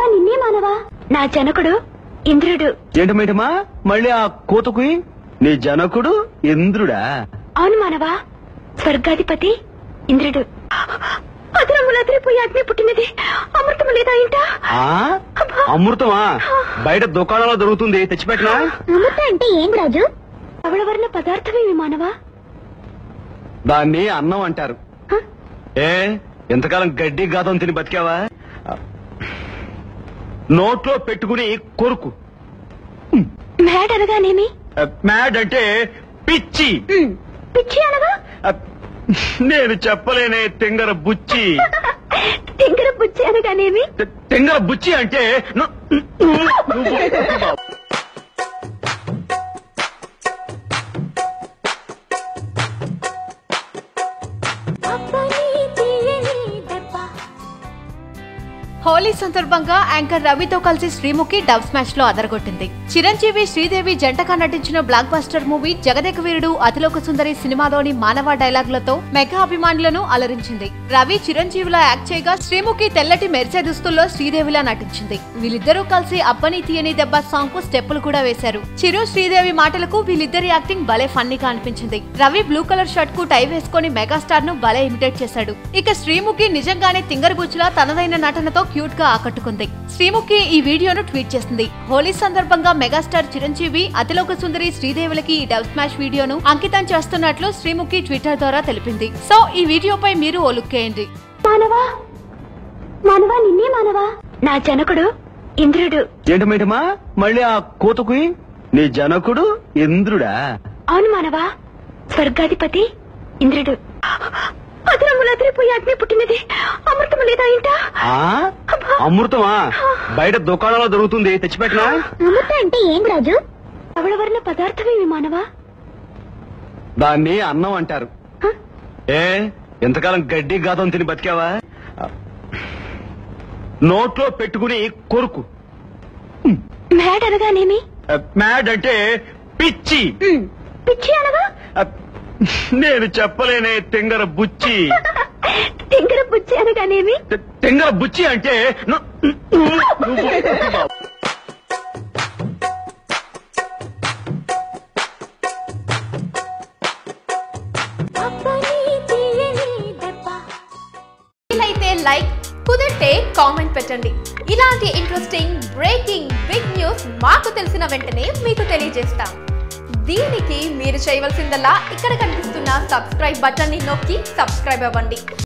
మానవా నిన్నే మానవా నా జనకుడు ఇంద్రుడు. ఏంటి మేటమా మళ్ళీ ఆ కోతకు నీ జనకుడు ఇంద్రుడా? అవును మానవా, స్వర్గాధిపతి ఇంద్రుడు. అదరములదిరిపోయి అగ్ని పుట్టినది. అమృతము లేదా ఇంట? అమృతమా? బయట దుకాణంలో దొరుకుతుంది, తెచ్చిపెట్టినా. అమృతం అంటే ఏం రాజు? అవళవర్ణ పదార్థమేమి మానవా? దాన్ని అన్నం అంటారు. ఏ ఎంతకాలం గడ్డి గాదం తిని బతికావా? నోట్లో పెట్టుకుని కొరుకు. మ్యాడ్ అనగానేమి? మ్యాడ్ అంటే పిచ్చి. పిచ్చి అనగా? నేను చెప్పలేనే తెంగర బుచ్చి. తెంగర బుచ్చి అనగానేమి? తెంగర బుచ్చి అంటే హోలీ సందర్భంగా యాంకర్ రవితో కలిసి శ్రీముఖి డబ్ స్మాష్ లో అదరగొట్టింది. చిరంజీవి శ్రీదేవి జంటగా నటించిన block buster movie Jagadeka Veerudu Athiloka Sundari సినిమాలోని మానవ డైలాగులతో మెగా అభిమానులను అలరించింది. రవి చిరంజీవిలా యాక్ట్ చేయగా శ్రీముఖి తెల్లటి మెరిసే దుస్తుల్లో శ్రీదేవిలా నటించింది. వీళ్ళిద్దరూ కలిసి అబ్బని తీయని దెబ్బ సాంగ్ కు స్టెప్పులు కూడా వేశారు. చిరు శ్రీదేవి మాటలకు వీళ్ళిద్దరి యాక్టింగ్ భలే ఫన్నీగా అనిపించింది. రవి బ్లూ కలర్ షర్ట్ కు టై వేసుకుని మెగాస్టార్ ను భలే ఇమిటేట్ చేశాడు. ఇక శ్రీముఖి నిజంగానే తింగరబుచ్చులా తనదైన నటనతో క్యూట్ గా ఆకట్టుకుంది. శ్రీముఖి ఈ వీడియోను ట్వీట్ చేసింది. హోలీ సందర్భంగా మెగాస్టార్ చిరంజీవి అతిలోక సుందరి శ్రీదేవులకి ఈ డబ్ స్మాష్ వీడియోను అంకితం చేస్తున్నట్లు శ్రీముఖి ట్విట్టర్ ద్వారా తెలిపింది. సో ఈ వీడియోపై మీరు ఓ లుక్ వేయండి. మానవా మానవా నిన్నే మానవా నా జనకుడు ఇంద్రుడు. ఏంటి మేటమా మళ్ళీ ఆ కోతకు నీ జనకుడు ఇంద్రుడా? అవును మానవా, స్వర్గాధిపతి ఇంద్రుడు. అదరములదిరిపోయి అగ్ని పుట్టినది. అమృతము లేదా ఇంట? అమృతమా? బయట దుకాణంలో దొరుకుతుంది, తెచ్చిపెట్టినా. అమృతం అంటే ఏం రాజు? అవళవర్ణ పదార్థమేమి మానవా? దాన్ని అన్నం అంటారు. ఏ ఎంతకాలం గడ్డి గాదం తిని బతికావా? నోట్లో పెట్టుకుని కొరుకు. మ్యాడ్ అనగానేమి? మ్యాడ్ అంటే పిచ్చి. పిచ్చి అనగా? నేను చెప్పలేనే తెంగర బుచ్చి. తెంగర బుచ్చి అనగానేమి? తెంగర బుచ్చి అంటే వీలైతే లైక్, కుదిరితే కామెంట్ పెట్టండి. ఇలాంటి ఇంట్రెస్టింగ్ బ్రేకింగ్ బిగ్ న్యూస్ మాకు తెలిసిన వెంటనే మీకు తెలియజేస్తాం. దీనికి మీరు చేయవలసిందల్లా ఇక్కడ కనిపిస్తున్న సబ్స్క్రైబ్ బటన్ ని నొక్కి సబ్స్క్రైబ్ అవ్వండి.